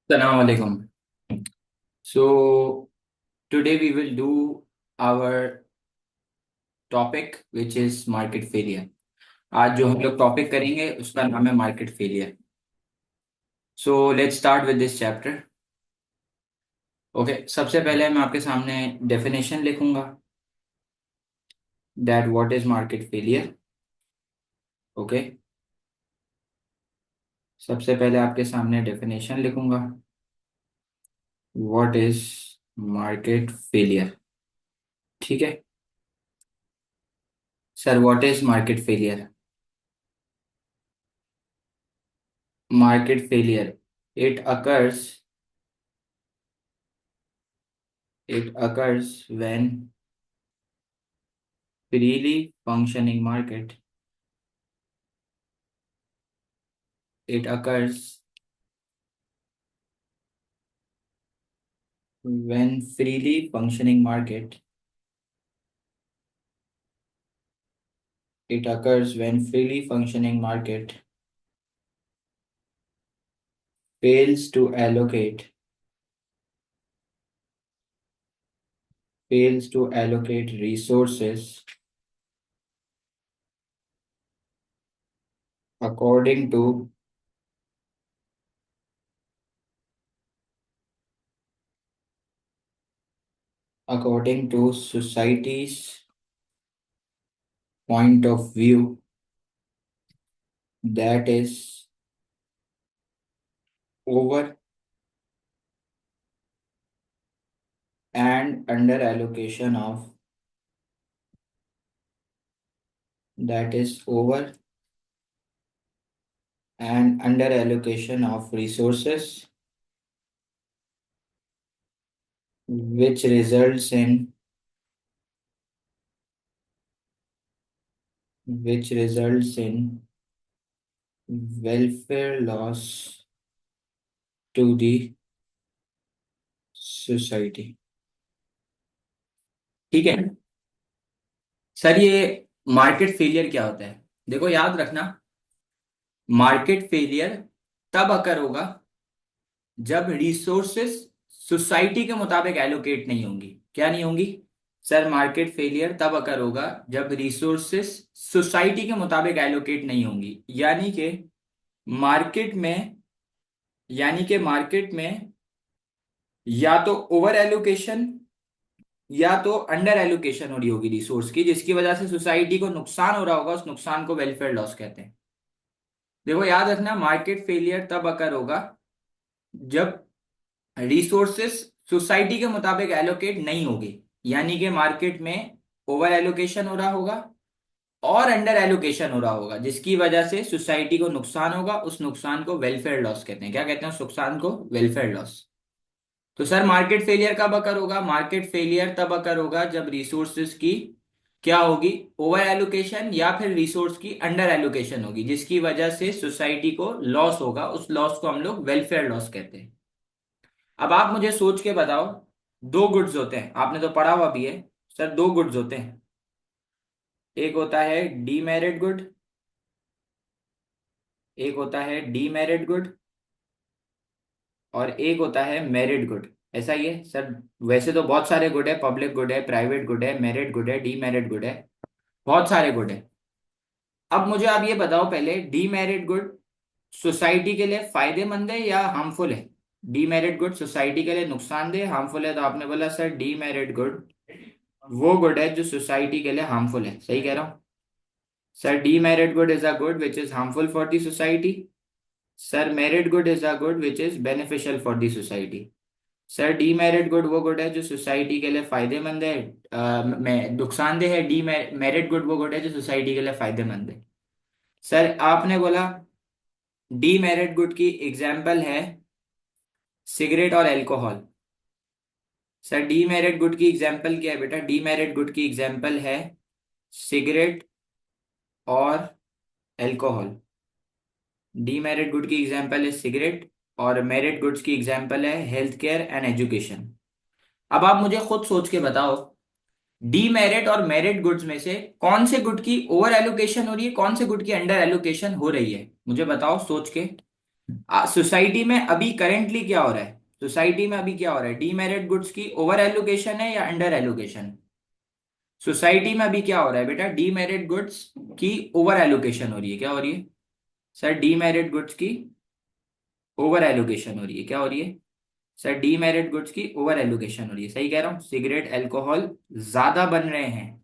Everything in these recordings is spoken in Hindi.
Assalamu alaikum. So today we will do our topic which is market failure. आज जो हम लोग टॉपिक करेंगे उसका नाम है market failure. So let's start with this chapter. Okay, सबसे पहले मैं आपके सामने डेफिनेशन लिखूंगा that what is market failure. Okay, सबसे पहले आपके सामने डेफिनेशन लिखूंगा व्हाट इज मार्केट फेलियर. ठीक है sir, what is market failure? Market failure. It occurs it occurs when freely functioning market. It occurs when freely functioning market. It occurs when freely functioning market fails to allocate resources according to society's point of view, that is over and under allocation of that is over and under allocation of resources, which results in welfare loss to the society. ठीक है सर, ये मार्केट फेलियर क्या होता है? देखो याद रखना, मार्केट फेलियर तब अकर होगा जब रिसोर्सेस सोसाइटी के मुताबिक एलोकेट नहीं होंगी. क्या नहीं होंगी सर? मार्केट फेलियर तब अकर होगा जब रिसोर्सेस सोसाइटी के मुताबिक एलोकेट नहीं होंगी. मार्केट में मार्केट में या तो ओवर एलोकेशन या तो अंडर एलोकेशन हो रही होगी रिसोर्स की, जिसकी वजह से सोसाइटी को नुकसान हो रहा होगा. उस नुकसान को वेलफेयर लॉस कहते हैं. देखो याद रखना, मार्केट फेलियर तब अकर होगा जब रिसोर्सेस सोसाइटी के मुताबिक एलोकेट नहीं होगी, यानी कि मार्केट में ओवर एलोकेशन हो रहा होगा और अंडर एलोकेशन हो रहा होगा, जिसकी वजह से सोसाइटी को नुकसान होगा. उस नुकसान को वेलफेयर लॉस कहते हैं. क्या कहते हैं उस नुकसान को? Welfare loss. तो सर मार्केट फेलियर कब अकर होगा? मार्केट फेलियर तब अकर होगा जब रिसोर्सेज की क्या होगी? ओवर एलोकेशन या फिर रिसोर्स की अंडर एलोकेशन होगी, जिसकी वजह से सोसाइटी को लॉस होगा. उस लॉस को हम लोग वेलफेयर लॉस कहते हैं. अब आप मुझे सोच के बताओ, दो गुड्स होते हैं, आपने तो पढ़ा हुआ भी है सर. दो गुड्स होते हैं, एक होता है डीमेरिट गुड, एक होता है डीमेरिट गुड और एक होता है मेरिट गुड. ऐसा ही है सर? वैसे तो बहुत सारे गुड है, पब्लिक गुड है, प्राइवेट गुड है, मेरिट गुड है, डीमेरिट गुड है, बहुत सारे गुड है. अब मुझे आप ये बताओ पहले, डीमेरिट गुड सोसाइटी के लिए फायदेमंद है या हार्मफुल है? डीमेरिट गुड सोसाइटी के लिए नुकसानदेह, हार्मफुल है? तो आपने बोला सर डीमेरिट गुड वो गुड है जो सोसाइटी के लिए हार्मफुल है. सही कह रहा हूँ sir? Demerit good is a good which is harmful for the society. Sir merit good is a good which is beneficial for the society. Sir demerit good वो गुड है जो सोसाइटी के लिए फायदेमंद है, मैं नुकसानदेह है. डी मेरिट गुड वो गुड है जो सोसाइटी के लिए फायदेमंद है. सर आपने बोला डीमेरिट गुड की एग्जाम्पल है सिगरेट और अल्कोहल. सर डीमेरिट गुड की एग्जाम्पल क्या है बेटा? डीमेरिट गुड की एग्जाम्पल है सिगरेट और अल्कोहल. डीमेरिट गुड की एग्जाम्पल है सिगरेट और मेरिट गुड्स की एग्जाम्पल है हेल्थ केयर एंड एजुकेशन. अब आप मुझे खुद सोच के बताओ, डीमेरिट और मेरिट गुड्स में से कौन से गुड की ओवर एलोकेशन हो रही है, कौन से गुड की अंडर एलोकेशन हो रही है? मुझे बताओ सोच के. सोसाइटी में अभी करेंटली क्या हो रहा है? सोसाइटी में अभी क्या हो रहा है? डीमेरिट गुड्स की ओवर एलोकेशन है या अंडर एलोकेशन? सोसाइटी में अभी क्या हो रहा है बेटा? डीमेरिट गुड्स की ओवर एलोकेशन हो रही है। क्या हो रही है सर? डीमेरिट गुड्स की ओवर एलोकेशन हो रही है। क्या हो रही है सर? डीमेरिट गुड्स की ओवर एलोकेशन हो रही है। सही कह रहा हूँ, सिगरेट अल्कोहल ज्यादा बन रहे हैं,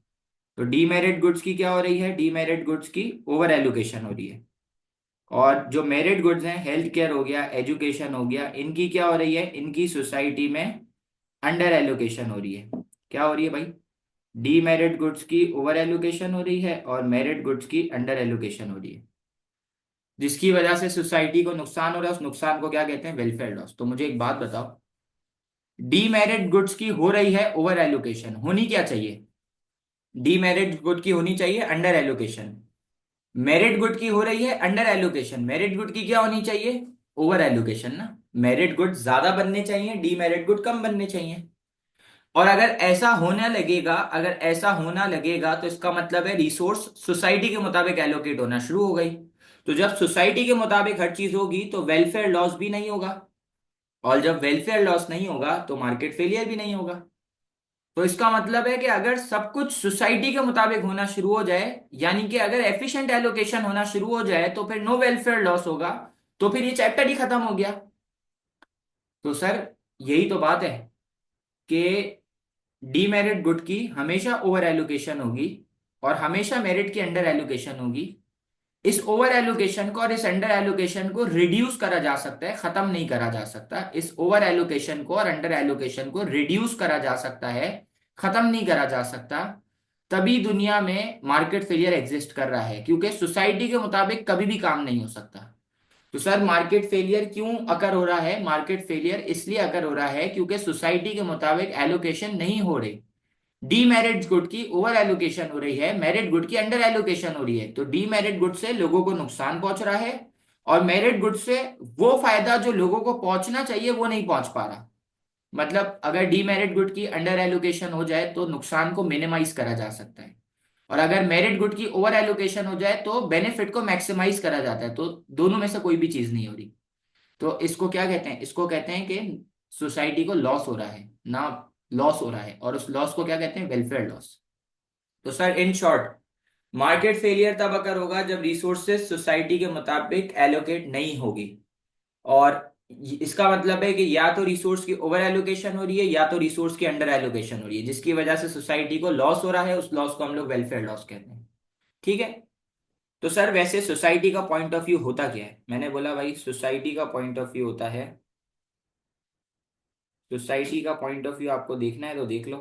तो डीमेरिट गुड्स की क्या हो रही है? डीमेरिट गुड्स की ओवर एलोकेशन हो रही है। और जो मेरिट गुड्स हैं, हेल्थ केयर हो गया, एजुकेशन हो गया, इनकी क्या हो रही है? इनकी सोसाइटी में अंडर एलोकेशन हो रही है। क्या हो रही है भाई? डीमेरिट गुड्स की ओवर एलोकेशन हो रही है और मेरिट गुड्स की अंडर एलोकेशन हो रही है, जिसकी वजह से सोसाइटी को नुकसान हो रहा है। उस नुकसान को क्या कहते हैं? Welfare loss. तो मुझे एक बात बताओ, डीमेरिट गुड्स की हो रही है ओवर एलोकेशन, होनी क्या चाहिए? डीमेरिट गुड की होनी चाहिए अंडर एलोकेशन। मेरिट गुड की हो रही है अंडर एलोकेशन। मेरिट गुड की क्या होनी चाहिए? ओवर एलोकेशन ना। मेरिट गुड ज्यादा बनने चाहिए, डीमेरिट गुड कम बनने चाहिए। और अगर ऐसा होने लगेगा, अगर ऐसा होना लगेगा, तो इसका मतलब है रिसोर्स सोसाइटी के मुताबिक एलोकेट होना शुरू हो गई। तो जब सोसाइटी के मुताबिक हर चीज होगी तो वेलफेयर लॉस भी नहीं होगा, और जब वेलफेयर लॉस नहीं होगा तो मार्केट फेलियर भी नहीं होगा। तो इसका मतलब है कि अगर सब कुछ सोसाइटी के मुताबिक होना शुरू हो जाए, यानी कि अगर एफिशिएंट एलोकेशन होना शुरू हो जाए, तो फिर नो वेलफेयर लॉस होगा। तो फिर ये चैप्टर ही खत्म हो गया। तो सर यही तो बात है कि डीमेरिट गुड की हमेशा ओवर एलोकेशन होगी और हमेशा मेरिट की अंडर एलोकेशन होगी। इस ओवर एलोकेशन को और इस अंडर एलोकेशन को रिड्यूस करा जा सकता है, खत्म नहीं करा जा सकता। इस ओवर एलोकेशन को और अंडर एलोकेशन को रिड्यूस करा जा सकता है, खत्म नहीं करा जा सकता। तभी दुनिया में मार्केट फेलियर एग्जिस्ट कर रहा है, क्योंकि सोसाइटी के मुताबिक कभी भी काम नहीं हो सकता। तो सर मार्केट फेलियर क्यों अकर हो रहा है? मार्केट फेलियर इसलिए अकर हो रहा है क्योंकि सोसाइटी के मुताबिक एलोकेशन नहीं हो रही। डीमेरिट गुड की ओवर एलोकेशन हो रही है, मेरिट गुड की अंडर एलोकेशन हो रही है। तो डीमेरिट गुड से लोगों को नुकसान पहुंच रहा है, और मेरिट गुड से वो फायदा जो लोगों को पहुंचना चाहिए वो नहीं पहुंच पा रहा। मतलब अगर डीमेरिट गुड की अंडर एलोकेशन हो जाए तो नुकसान को मिनिमाइज करा जा सकता है, और अगर मेरिट गुड की ओवर एलोकेशन हो जाए तो बेनिफिट को मैक्सिमाइज करा जाता है। तो दोनों में से कोई भी चीज नहीं हो रही। तो इसको क्या कहते हैं? इसको कहते हैं कि सोसाइटी को लॉस हो रहा है ना, लॉस हो रहा है, और उस लॉस को क्या कहते हैं? Welfare loss. तो sir in short, market failure तब अगर होगा जब रिसोर्सेज सोसाइटी के मुताबिक एलोकेट नहीं होगी। और इसका मतलब है कि या तो रिसोर्स की ओवर एलोकेशन हो रही है या तो रिसोर्स की अंडर एलोकेशन हो रही है, जिसकी वजह से सोसाइटी को लॉस हो रहा है। उस लॉस को हम लोग वेलफेयर लॉस कहते हैं। ठीक है। तो सर वैसे सोसाइटी का पॉइंट ऑफ व्यू होता क्या है? मैंने बोला भाई सोसाइटी का पॉइंट ऑफ व्यू होता है, सोसाइटी का पॉइंट ऑफ व्यू आपको देखना है तो देख लो।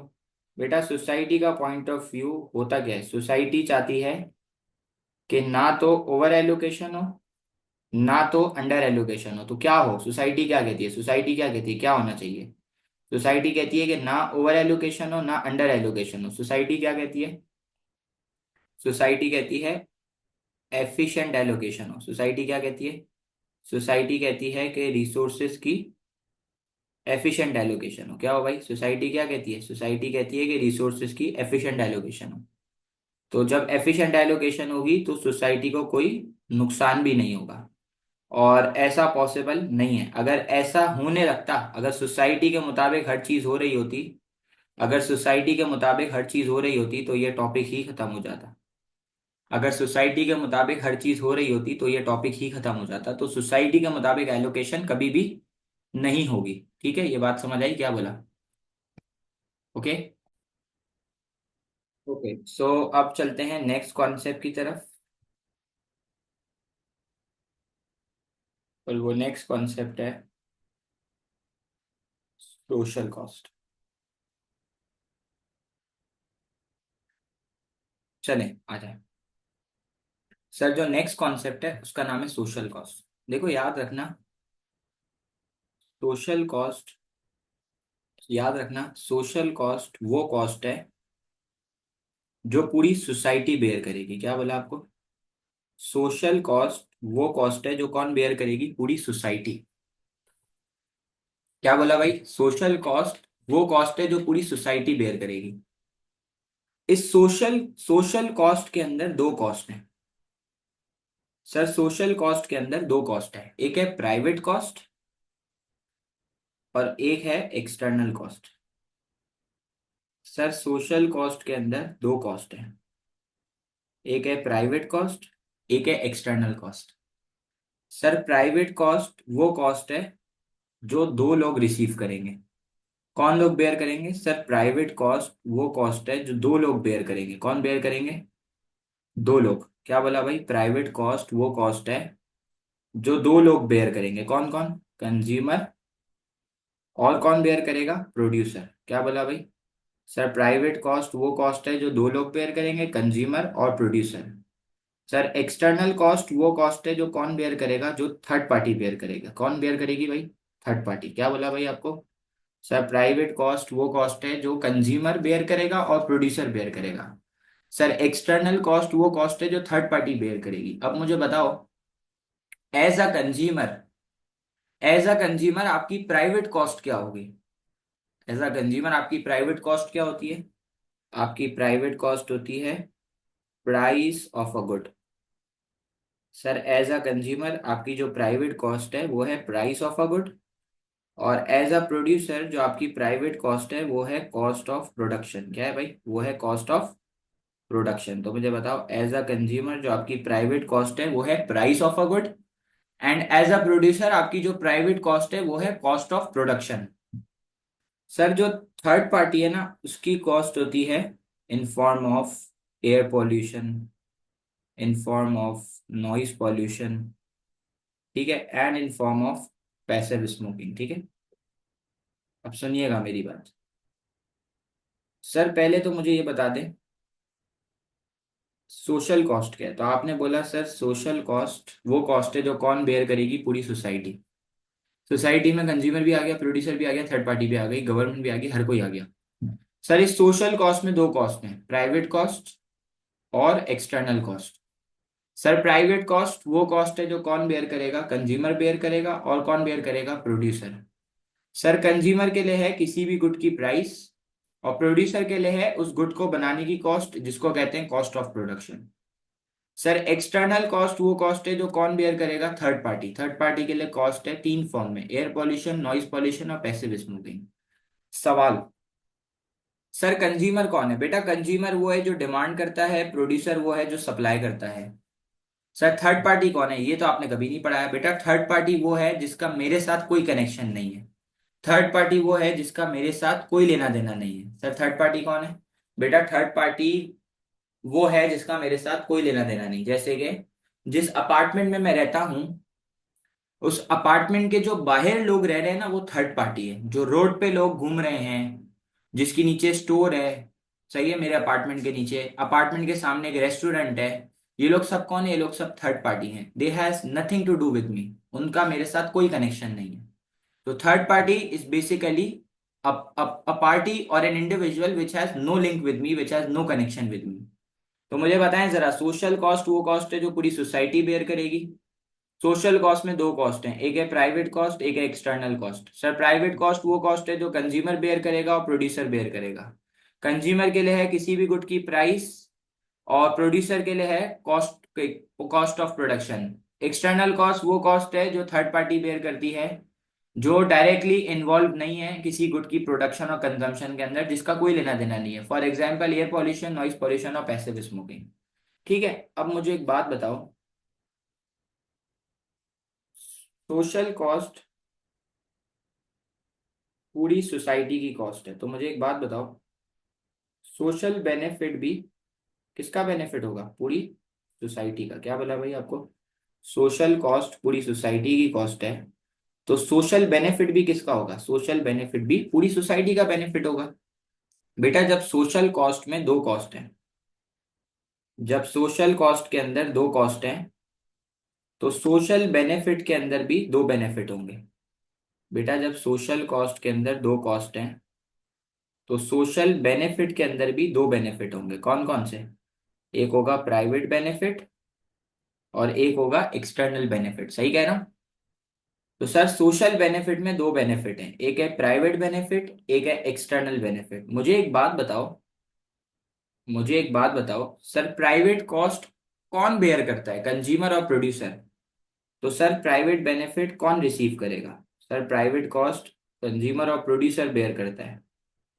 बेटा सोसाइटी का पॉइंट ऑफ व्यू होता क्या है? सोसाइटी चाहती है कि ना तो ओवर एलोकेशन हो, ना तो अंडर एलोकेशन हो। तो क्या हो? सोसाइटी क्या कहती है? सोसाइटी क्या कहती है क्या होना चाहिए? सोसाइटी कहती है कि ना ओवर एलोकेशन हो ना अंडर एलोकेशन हो। सोसाइटी क्या कहती है? सोसाइटी कहती है एफिशिएंट एलोकेशन हो। सोसाइटी क्या कहती है? सोसाइटी कहती है कि रिसोर्सेज की एफिशिएंट एलोकेशन हो। क्या हो भाई? सोसाइटी क्या कहती है? सोसाइटी कहती है कि रिसोर्सेज की एफिशिएंट एलोकेशन हो। तो जब एफिशिएंट एलोकेशन होगी तो सोसाइटी को कोई नुकसान भी नहीं होगा, और ऐसा पॉसिबल नहीं है। अगर ऐसा होने लगता, अगर सोसाइटी के मुताबिक हर चीज हो रही होती, अगर सोसाइटी के मुताबिक हर चीज हो रही होती तो ये टॉपिक ही खत्म हो जाता। अगर सोसाइटी के मुताबिक हर चीज हो रही होती तो ये टॉपिक ही खत्म हो जाता। तो सोसाइटी के मुताबिक एलोकेशन कभी भी नहीं होगी। ठीक है, ये बात समझ आई क्या बोला? ओके। ओके सो अब चलते हैं नेक्स्ट कॉन्सेप्ट की तरफ, और वो नेक्स्ट कॉन्सेप्ट है सोशल कॉस्ट। चलें आ जाए। सर जो नेक्स्ट कॉन्सेप्ट है उसका नाम है सोशल कॉस्ट। देखो याद रखना, सोशल कॉस्ट, याद रखना सोशल कॉस्ट वो कॉस्ट है जो पूरी सोसाइटी बेयर करेगी। क्या बोला आपको? सोशल कॉस्ट वो कॉस्ट है जो कौन बेयर करेगी? पूरी सोसाइटी। क्या बोला भाई? सोशल कॉस्ट वो कॉस्ट है जो पूरी सोसाइटी बेयर करेगी। इस सोशल सोशल कॉस्ट के अंदर दो कॉस्ट हैं। सर सोशल कॉस्ट के अंदर दो कॉस्ट है, एक है प्राइवेट कॉस्ट और एक है external cost. Sir social cost के अंदर दो कॉस्ट है, एक है प्राइवेट कॉस्ट, एक है external cost. Sir private cost वो कॉस्ट है जो दो लोग रिसीव करेंगे। कौन लोग बेयर करेंगे? सर प्राइवेट कॉस्ट वो कॉस्ट है जो दो लोग बेयर करेंगे। कौन बेयर करेंगे? दो लोग। क्या बोला भाई? प्राइवेट कॉस्ट वो कॉस्ट है जो दो लोग बेयर करेंगे। कौन कौन? कंज्यूमर, और कौन बेयर करेगा? प्रोड्यूसर। क्या बोला भाई? सर प्राइवेट कॉस्ट वो कॉस्ट है जो दो लोग बेयर करेंगे, कंज्यूमर और प्रोड्यूसर। सर एक्सटर्नल कॉस्ट वो कॉस्ट है जो कौन बेयर करेगा? जो थर्ड पार्टी बेयर करेगा। कौन बेयर करेगी भाई? Third party. क्या बोला भाई आपको? सर प्राइवेट कॉस्ट वो कॉस्ट है जो कंज्यूमर बेयर करेगा और प्रोड्यूसर बेयर करेगा। सर एक्सटर्नल कॉस्ट वो कॉस्ट है जो थर्ड पार्टी बेयर करेगी। अब मुझे बताओ, एज अ कंज्यूमर, आपकी प्राइवेट कॉस्ट क्या होगी? एज अ कंज्यूमर आपकी प्राइवेट कॉस्ट क्या होती है? आपकी प्राइवेट कॉस्ट होती है price of a good. Sir as a consumer आपकी जो प्राइवेट कॉस्ट है वो है प्राइस ऑफ अ गुड, और एज अ प्रोड्यूसर जो आपकी प्राइवेट कॉस्ट है वो है कॉस्ट ऑफ प्रोडक्शन। क्या है भाई? वो है कॉस्ट ऑफ प्रोडक्शन। तो मुझे बताओ, एज अ कंज्यूमर जो आपकी प्राइवेट कॉस्ट है वो है price of a good, and as a producer आपकी जो प्राइवेट कॉस्ट है वो है कॉस्ट ऑफ प्रोडक्शन। सर जो थर्ड पार्टी है ना, उसकी कॉस्ट होती है in form of air pollution, in form of noise pollution, ठीक है, and in form of passive smoking. ठीक है, अब सुनिएगा मेरी बात। सर पहले तो मुझे ये बता दें, सोशल कॉस्ट क्या है? तो आपने बोला सर सोशल कॉस्ट वो कॉस्ट है जो कौन बेयर करेगी? पूरी सोसाइटी। सोसाइटी में कंज्यूमर भी आ गया, प्रोड्यूसर भी आ गया, थर्ड पार्टी भी आ गई, गवर्नमेंट भी आ गई, हर कोई आ गया। सर इस सोशल कॉस्ट में दो कॉस्ट हैं, प्राइवेट कॉस्ट और external cost. Sir private cost वो कॉस्ट है जो कौन बेयर करेगा? कंज्यूमर बेयर करेगा, और कौन बेयर करेगा? प्रोड्यूसर। सर कंज्यूमर के लिए है किसी भी गुड की प्राइस, और प्रोड्यूसर के लिए है उस गुड को बनाने की कॉस्ट, जिसको कहते हैं cost of production. Sir external cost वो कॉस्ट है जो कौन बेयर करेगा? Third party. थर्ड पार्टी के लिए कॉस्ट है तीन फॉर्म में, एयर पॉल्यूशन, नॉइज पॉल्यूशन और पैसिव स्मोकिंग। सवाल, सर कंज्यूमर कौन है? बेटा कंज्यूमर वो है जो डिमांड करता है, प्रोड्यूसर वो है जो सप्लाई करता है। सर थर्ड पार्टी कौन है? ये तो आपने कभी नहीं पढ़ा है बेटा। थर्ड पार्टी वो है जिसका मेरे साथ कोई कनेक्शन नहीं है। थर्ड पार्टी वो है जिसका मेरे साथ कोई लेना देना नहीं है। सर थर्ड पार्टी कौन है? बेटा थर्ड पार्टी वो है जिसका मेरे साथ कोई लेना देना नहीं। जैसे कि जिस अपार्टमेंट में मैं रहता हूं, उस अपार्टमेंट के जो बाहर लोग रह रहे हैं ना, वो थर्ड पार्टी है। जो रोड पे लोग घूम रहे हैं, जिसके नीचे स्टोर है, सही है, मेरे अपार्टमेंट के नीचे, अपार्टमेंट के सामने एक रेस्टोरेंट है, ये लोग सब कौन है? ये लोग सब थर्ड पार्टी हैं। They has nothing to do with me, उनका मेरे साथ कोई कनेक्शन नहीं है। तो third party is basically a party or an individual which has no link with me, which has no connection with me। तो मुझे बताएं जरा, सोशल कॉस्ट वो कॉस्ट है जो पूरी सोसाइटी बेयर करेगी। सोशल कॉस्ट में दो कॉस्ट हैं, एक है प्राइवेट कॉस्ट, एक है external cost. Sir private cost वो कॉस्ट है जो कंज्यूमर बेयर करेगा और प्रोड्यूसर बेयर करेगा। कंज्यूमर के लिए है किसी भी गुड की प्राइस, और प्रोड्यूसर के लिए है cost, cost of production. External cost वो कॉस्ट है जो थर्ड पार्टी बेयर करती है, जो डायरेक्टली इन्वॉल्व नहीं है किसी गुड की प्रोडक्शन और कंजम्पशन के अंदर, जिसका कोई लेना देना नहीं है। For example air pollution, noise pollution और पैसिव स्मोकिंग। ठीक है, अब मुझे एक बात बताओ, सोशल कॉस्ट पूरी सोसाइटी की कॉस्ट है, तो मुझे एक बात बताओ, सोशल बेनिफिट भी किसका बेनिफिट होगा? पूरी सोसाइटी का। क्या बोला भाई आपको? सोशल कॉस्ट पूरी सोसाइटी की कॉस्ट है, तो सोशल बेनिफिट भी किसका होगा? सोशल बेनिफिट भी पूरी सोसाइटी का बेनिफिट होगा। बेटा जब सोशल कॉस्ट में दो कॉस्ट है, जब सोशल कॉस्ट के अंदर दो कॉस्ट हैं, तो सोशल बेनिफिट के अंदर भी दो बेनिफिट होंगे। बेटा जब सोशल कॉस्ट के अंदर दो कॉस्ट हैं, तो सोशल बेनिफिट के अंदर भी दो बेनिफिट होंगे। कौन कौन से? एक होगा प्राइवेट बेनिफिट और एक होगा एक्सटर्नल बेनिफिट। सही कह रहा हूं? तो सर सोशल बेनिफिट में दो बेनिफिट हैं, एक है प्राइवेट बेनिफिट, एक है एक्सटर्नल बेनिफिट। मुझे एक बात बताओ, सर प्राइवेट कॉस्ट कौन बेयर करता है, कंज्यूमर और प्रोड्यूसर। तो सर प्राइवेट बेनिफिट कौन रिसीव करेगा, सर प्राइवेट कॉस्ट कंज्यूमर और प्रोड्यूसर बेयर करता है।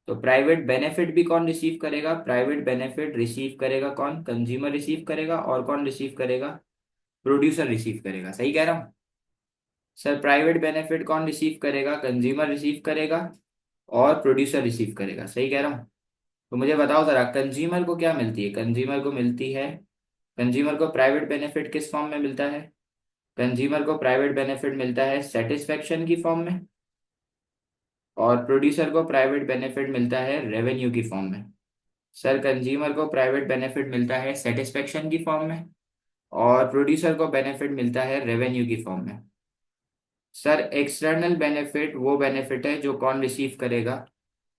तो प्राइवेट बेनिफिट भी कौन रिसीव करेगा, प्राइवेट बेनिफिट रिसीव करेगा कौन, कंज्यूमर रिसीव करेगा, और कौन रिसीव करेगा, प्रोड्यूसर रिसीव करेगा। सही कह रहा हूँ। सर प्राइवेट बेनिफिट कौन रिसीव करेगा, कंज्यूमर रिसीव करेगा और प्रोड्यूसर रिसीव करेगा। सही कह रहा हूँ। तो मुझे बताओ जरा, कंज्यूमर को क्या मिलती है, कंज्यूमर को मिलती है, कंज्यूमर को प्राइवेट बेनिफिट किस फॉर्म में मिलता है, कंज्यूमर को प्राइवेट बेनिफिट मिलता है सेटिस्फेक्शन की फॉर्म में, और प्रोड्यूसर को प्राइवेट बेनिफिट मिलता है रेवेन्यू की फॉर्म में। सर कंज्यूमर को प्राइवेट बेनिफिट मिलता है सेटिस्फेक्शन की फॉर्म में, और प्रोड्यूसर को बेनिफिट मिलता है रेवेन्यू की फॉर्म में। सर एक्सटर्नल बेनिफिट वो बेनिफिट है जो कौन रिसीव करेगा,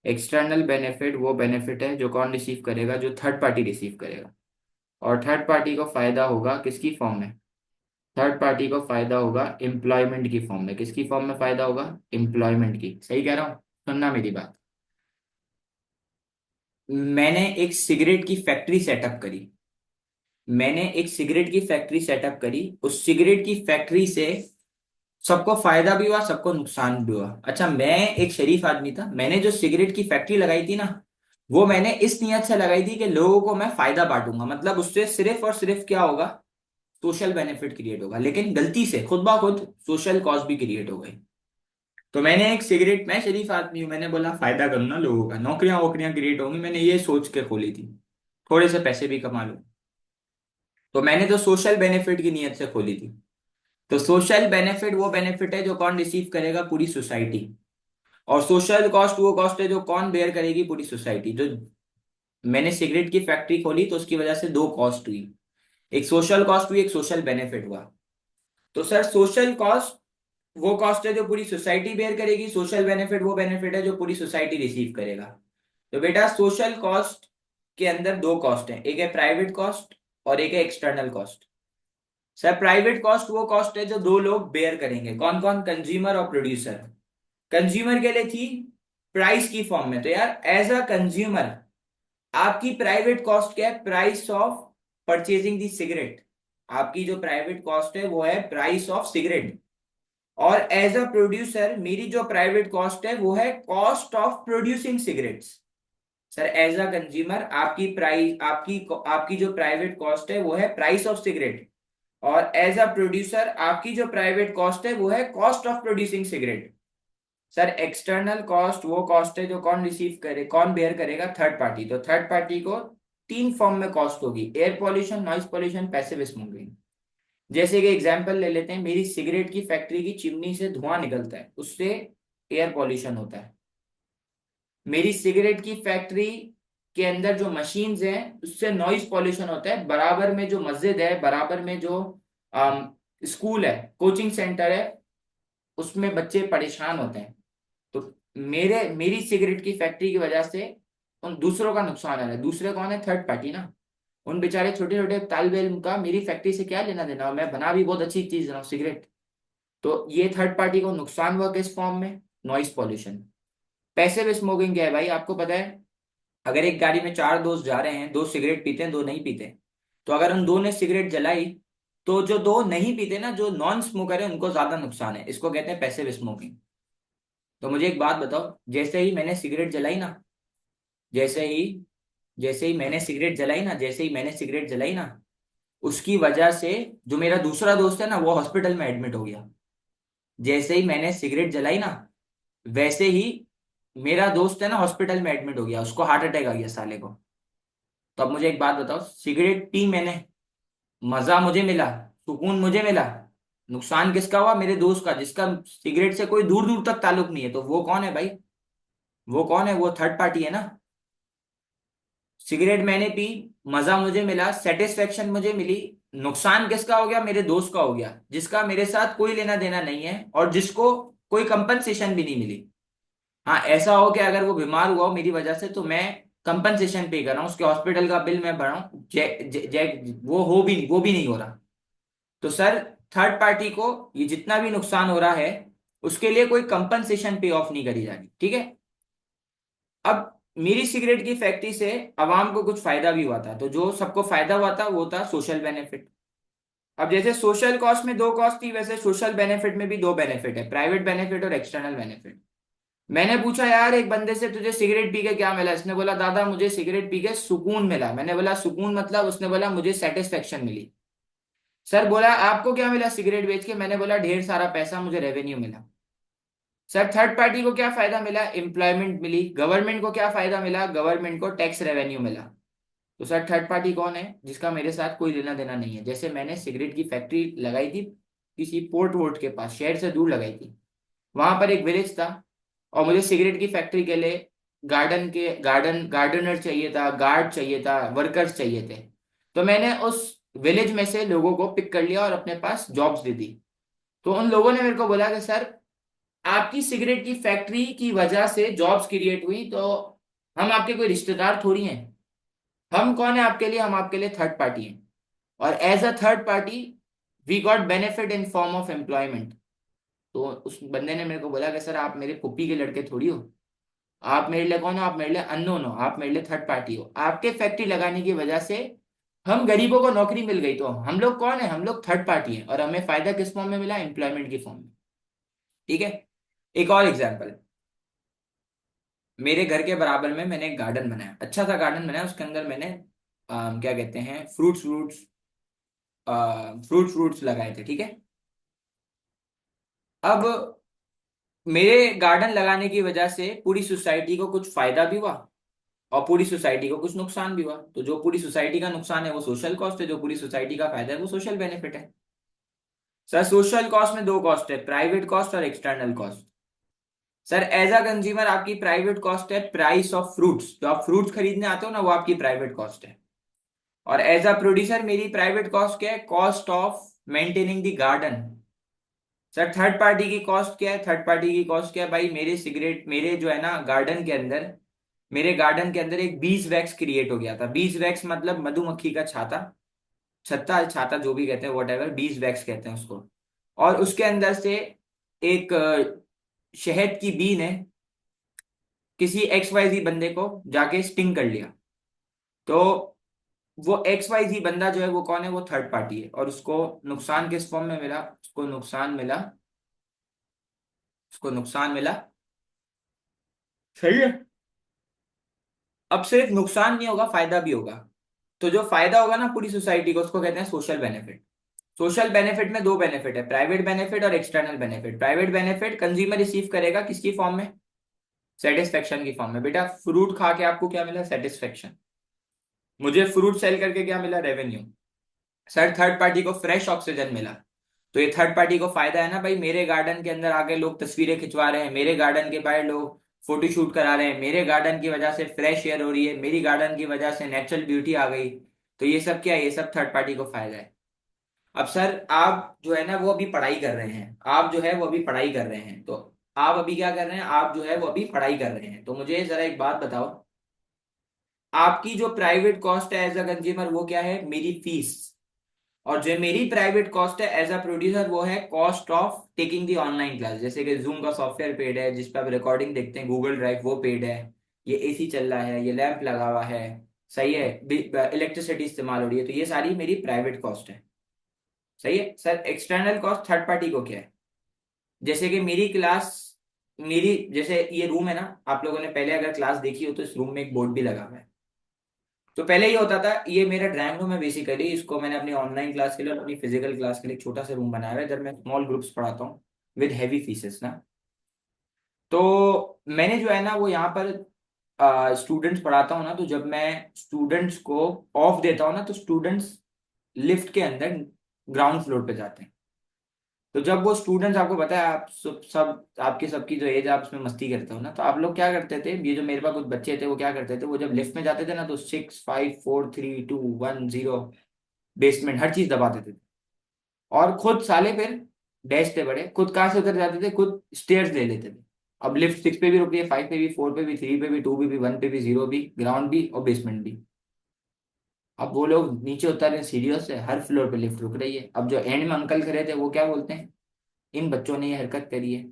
एक्सटर्नल बेनिफिट वो बेनिफिट है जो कौन रिसीव करेगा, जो थर्ड पार्टी रिसीव करेगा। और थर्ड पार्टी को फायदा होगा किसकी फॉर्म में, थर्ड पार्टी को फायदा होगा एम्प्लॉयमेंट की फॉर्म में। किसकी फॉर्म में फायदा होगा, एम्प्लॉयमेंट की। सही कह रहा हूँ। सुनना मेरी बात। मैंने एक सिगरेट की फैक्ट्री सेटअप करी, मैंने एक सिगरेट की फैक्ट्री सेटअप करी, उस सिगरेट की फैक्ट्री से सबको फायदा भी हुआ, सबको नुकसान भी हुआ। अच्छा, मैं एक शरीफ आदमी था, मैंने जो सिगरेट की फैक्ट्री लगाई थी ना, वो मैंने इस नियत से लगाई थी कि लोगों को मैं फायदा बांटूंगा, मतलब उससे सिर्फ और सिर्फ क्या होगा, सोशल बेनिफिट क्रिएट होगा। लेकिन गलती से खुद ब खुद सोशल कॉज भी क्रिएट हो गई। तो मैंने एक सिगरेट, मैं शरीफ आदमी हूँ, मैंने बोला फायदा करूँ ना लोगों का, नौकरियां वोकरियां क्रिएट होंगी, मैंने ये सोच के खोली थी, थोड़े से पैसे भी कमा लूं। तो मैंने तो सोशल बेनिफिट की नियत से खोली थी। तो सोशल बेनिफिट वो बेनिफिट है जो कौन रिसीव करेगा, पूरी सोसाइटी। और सोशल कॉस्ट वो कॉस्ट है जो कौन बेयर करेगी, पूरी सोसाइटी। जो मैंने सिगरेट की फैक्ट्री खोली तो उसकी वजह से दो कॉस्ट हुई, एक सोशल कॉस्ट हुई, एक सोशल बेनिफिट हुआ। तो सर सोशल कॉस्ट वो कॉस्ट है जो पूरी सोसाइटी बेयर करेगी, सोशल बेनिफिट वो बेनिफिट है जो पूरी सोसाइटी रिसीव करेगा। तो बेटा सोशल कॉस्ट के अंदर दो कॉस्ट है, एक है प्राइवेट कॉस्ट और एक है external cost. Sir private cost वो कॉस्ट है जो दो लोग बेयर करेंगे, कौन कौन, कंज्यूमर और प्रोड्यूसर। कंज्यूमर के लिए थी प्राइस की फॉर्म में, तो यार एज अ कंज्यूमर आपकी प्राइवेट कॉस्ट क्या है, price of purchasing the cigarette. आपकी जो प्राइवेट कॉस्ट है वो है प्राइस ऑफ सिगरेट। और एज अ प्रोड्यूसर मेरी जो प्राइवेट कॉस्ट है वो है cost of producing cigarettes. Sir as a consumer आपकी प्राइस, आपकी जो प्राइवेट कॉस्ट है वो है प्राइस ऑफ सिगरेट, और एज अ प्रोड्यूसर आपकी जो प्राइवेट कॉस्ट है वो है cost of producing cigarette. Sir external cost वो कॉस्ट है जो कौन रिसीव करे, कौन बेयर करेगा, थर्ड पार्टी। तो थर्ड पार्टी को तीन फॉर्म में कॉस्ट होगी, air pollution, noise pollution, passive smoking. जैसे कि एग्जांपल ले लेते हैं, मेरी सिगरेट की फैक्ट्री की चिमनी से धुआं निकलता है, उससे एयर पॉल्यूशन होता है। मेरी सिगरेट की फैक्ट्री के अंदर जो मशीन्स हैं उससे नॉइज पॉल्यूशन होता है, बराबर में जो मस्जिद है, बराबर में जो स्कूल है, कोचिंग सेंटर है, उसमें बच्चे परेशान होते हैं। तो मेरी सिगरेट की फैक्ट्री की वजह से उन दूसरों का नुकसान आ रहा है। दूसरे कौन है, थर्ड पार्टी ना। उन बेचारे छोटे छोटे तालिब इल्म का मेरी फैक्ट्री से क्या लेना देना, मैं बना भी बहुत अच्छी चीज रहा हूँ सिगरेट। तो ये थर्ड पार्टी को नुकसान हुआ किस फॉर्म में, नॉइस पॉल्यूशन। पैसिव स्मोकिंग क्या है भाई, आपको पता है, अगर एक गाड़ी में चार दोस्त जा रहे हैं, दो सिगरेट पीते हैं, दो नहीं पीते, तो अगर उन दो ने सिगरेट जलाई तो जो दो नहीं पीते ना, जो नॉन स्मोकर है, उनको ज्यादा नुकसान है। इसको कहते हैं पैसिव स्मोकिंग। तो मुझे एक बात बताओ, जैसे ही मैंने सिगरेट जलाई ना, जैसे ही जैसे ही मैंने सिगरेट जलाई ना, जैसे ही मैंने सिगरेट जलाई ना, उसकी वजह से जो मेरा दूसरा दोस्त है ना, वो हॉस्पिटल में एडमिट हो गया। जैसे ही मैंने सिगरेट जलाई ना, वैसे ही मेरा दोस्त है ना हॉस्पिटल में एडमिट हो गया, उसको हार्ट अटैक आ गया साले को। तो अब मुझे एक बात बताओ, सिगरेट पी मैंने, मजा मुझे मिला, सुकून मुझे मिला, नुकसान किसका हुआ, मेरे दोस्त का, जिसका सिगरेट से कोई दूर दूर तक ताल्लुक नहीं है। तो वो कौन है भाई, वो कौन है, वो थर्ड पार्टी है ना। सिगरेट मैंने पी, मजा मुझे मिला, सेटिस्फेक्शन मुझे मिली, नुकसान किसका हो गया, मेरे दोस्त का हो गया, जिसका मेरे साथ कोई लेना देना नहीं है और जिसको कोई कंपनसेशन भी नहीं मिली। हाँ ऐसा हो कि अगर वो बीमार हुआ हो मेरी वजह से, तो मैं कंपनसेशन पे कर रहा हूँ, उसके हॉस्पिटल का बिल मैं भर रहा हूँ, वो हो भी नहीं, वो भी नहीं हो रहा। तो सर थर्ड पार्टी को ये जितना भी नुकसान हो रहा है, उसके लिए कोई कंपनसेशन पे ऑफ नहीं करी जा रही, ठीक है। अब मेरी सिगरेट की फैक्ट्री से अवाम को कुछ फायदा भी हुआ था, तो जो सबको फायदा हुआ था वो था सोशल बेनिफिट। अब जैसे सोशल कॉस्ट में दो कॉस्ट थी, वैसे सोशल बेनिफिट में भी दो बेनिफिट है, प्राइवेट बेनिफिट और एक्सटर्नल बेनिफिट। मैंने पूछा यार एक बंदे से, तुझे सिगरेट पी के क्या मिला? इसने बोला दादा मुझे सिगरेट पी के सुकून मिला। मैंने बोला सुकून मतलब? उसने बोला मुझे सेटिस्फेक्शन मिली। सर बोला आपको क्या मिला सिगरेट बेच के? मैंने बोला ढेर सारा पैसा, मुझे रेवेन्यू मिला। सर थर्ड पार्टी को क्या फायदा मिला? एम्प्लॉयमेंट मिली। गवर्नमेंट को क्या फायदा मिला? गवर्नमेंट को टैक्स रेवेन्यू मिला। तो सर थर्ड पार्टी कौन है? जिसका मेरे साथ कोई लेना देना नहीं है। जैसे मैंने सिगरेट की फैक्ट्री लगाई थी किसी पोर्ट वोर्ट के पास, शहर से दूर लगाई थी, वहां पर एक विलेज था, और मुझे सिगरेट की फैक्ट्री के लिए गार्डनर चाहिए था, गार्ड चाहिए था, वर्कर्स चाहिए थे। तो मैंने उस विलेज में से लोगों को पिक कर लिया और अपने पास जॉब्स दे दी। तो उन लोगों ने मेरे को बोला कि सर आपकी सिगरेट की फैक्ट्री की वजह से जॉब्स क्रिएट हुई, तो हम आपके कोई रिश्तेदार थोड़ी हैं। हम कौन है आपके लिए? हम आपके लिए थर्ड पार्टी हैं। और as a third party we got benefit in form of employment. तो उस बंदे ने मेरे को बोला कि सर आप मेरे पुप्पी के लड़के थोड़ी हो, आप मेरे लिए कौन हो? आप मेरे लिए अननोन हो, आप मेरे लिए थर्ड पार्टी हो। आपके फैक्ट्री लगाने की वजह से हम गरीबों को नौकरी मिल गई, तो हम लोग कौन है? हम लोग थर्ड पार्टी हैं, और हमें फायदा किस फॉर्म में मिला? एम्प्लॉयमेंट की फॉर्म में। ठीक है। एक और एग्जांपल, मेरे घर के बराबर में मैंने एक गार्डन बनाया, अच्छा सा गार्डन बनाया, उसके अंदर मैंने क्या कहते हैं, फ्रूट्स लगाए थे। ठीक है। अब मेरे गार्डन लगाने की वजह से पूरी सोसाइटी को कुछ फायदा भी हुआ, और पूरी सोसाइटी को कुछ नुकसान भी हुआ। तो जो पूरी सोसाइटी का नुकसान है वो सोशल कॉस्ट है, जो पूरी सोसाइटी का फायदा है वो सोशल बेनिफिट है। सर सोशल कॉस्ट में दो कॉस्ट है, प्राइवेट कॉस्ट और external cost. Sir as a consumer आपकी प्राइवेट कॉस्ट है प्राइस ऑफ फ्रूट्स, जो आप फ्रूट्स खरीदने आते हो ना, वो आपकी प्राइवेट कॉस्ट है। और एज अ प्रोड्यूसर मेरी प्राइवेट कॉस्ट क्या है? Cost of maintaining the garden. Sir third party की कॉस्ट क्या है? थर्ड पार्टी की कॉस्ट क्या है भाई? मेरे जो है ना गार्डन के अंदर, मेरे गार्डन के अंदर एक बीज वैक्स क्रिएट हो गया था। बीज वैक्स मतलब मधुमक्खी का छाता, छत्ता छाता जो भी कहते हैं, वट एवर, बीज वैक्स कहते हैं उसको। और उसके अंदर से एक शहद की बी ने किसी एक्स वाई जी बंदे को जाके स्टिंग कर लिया। तो वो एक्स वाई जी बंदा जो है वो कौन है? वो थर्ड पार्टी है। और उसको नुकसान किस फॉर्म में मिला? उसको नुकसान मिला। सही है। अब सिर्फ नुकसान नहीं होगा, फायदा भी होगा। तो जो फायदा होगा ना पूरी सोसाइटी को, उसको कहते हैं सोशल बेनिफिट। सोशल बेनिफिट में दो बेनिफिट है, प्राइवेट बेनिफिट और external benefit. Private benefit consumer receive करेगा किसकी फॉर्म में? सेटिस्फेक्शन की फॉर्म में। बेटा फ्रूट खा के आपको क्या मिला? सेटिस्फेक्शन। मुझे फ्रूट सेल करके क्या मिला? रेवेन्यू। सर थर्ड पार्टी को फ्रेश ऑक्सीजन मिला। तो ये थर्ड पार्टी को फायदा है ना भाई, मेरे गार्डन के अंदर आके लोग तस्वीरें खिंचवा रहे हैं, मेरे गार्डन के बाहर लोग फोटो शूट करा रहे हैं, मेरे गार्डन की वजह से फ्रेश एयर हो रही है, मेरी गार्डन की वजह से नेचुरल ब्यूटी आ गई। तो ये सब क्या है? ये सब थर्ड पार्टी को फायदा है। अब सर आप जो है ना वो अभी पढ़ाई कर रहे हैं, आप जो है वो अभी पढ़ाई कर रहे हैं, तो आप अभी क्या कर रहे हैं? आप जो है वो अभी पढ़ाई कर रहे हैं। तो मुझे जरा एक बात बताओ, आपकी जो प्राइवेट कॉस्ट है एज अ कंज्यूमर वो क्या है? मेरी फीस। और जो मेरी प्राइवेट कॉस्ट है एज अ प्रोड्यूसर वो है cost of taking the online class. जैसे कि जूम का सॉफ्टवेयर पेड है, जिस पर आप रिकॉर्डिंग देखते हैं, गूगल ड्राइव वो पेड है, ये एसी चल रहा है, ये लैंप लगा हुआ है, सही है, इलेक्ट्रिसिटी इस्तेमाल हो रही है, तो ये सारी मेरी प्राइवेट कॉस्ट है। सही है। Sir external cost third party को क्या है? जैसे कि मेरी जैसे ये रूम है ना, आप लोगों ने पहले अगर क्लास देखी हो तो इस रूम में एक बोर्ड भी लगा हुआ है। तो पहले ये होता था, ये मेरा ड्राइंग रूम है बेसिकली, इसको मैंने अपनी ऑनलाइन क्लास के लिए और अपनी फिजिकल क्लास के लिए एक छोटा सा रूम बनाया हुआ है, इधर मैं स्मॉल ग्रुप्स पढ़ाता हूँ विद हैवी फीसेस ना। तो मैंने जो है ना वो यहाँ पर स्टूडेंट्स पढ़ाता हूँ ना, तो जब मैं स्टूडेंट्स को ऑफ देता हूँ ना, तो स्टूडेंट्स लिफ्ट के अंदर ग्राउंड फ्लोर पे जाते हैं। तो जब वो स्टूडेंट्स, आपको पता है आप सब आपकी सबकी जो एज आप उसमें मस्ती करते हो ना, तो आप लोग क्या करते थे, ये जो मेरे पास कुछ बच्चे थे वो क्या करते थे, वो जब लिफ्ट में जाते थे ना तो 6 5 4 3 2 1 0 बेसमेंट हर चीज दबा देते थे। और खुद साले फिर डैश थे बड़े, खुद कहाँ से उतर जाते थे, खुद स्टेयर्स ले लेते थे। अब लिफ्ट 6 पे भी रुक रही है, 5 पे भी, 4 पे भी, 3 पे भी, 2 पे भी, 1 पे भी, 0 भी, ग्राउंड भी और बेसमेंट भी। अब वो लोग नीचे उतर रहे हैं सीढ़ियों से, हर फ्लोर पे लिफ्ट रुक रही है। अब जो एंड में अंकल खड़े थे वो क्या बोलते हैं, इन बच्चों ने ये हरकत करी है।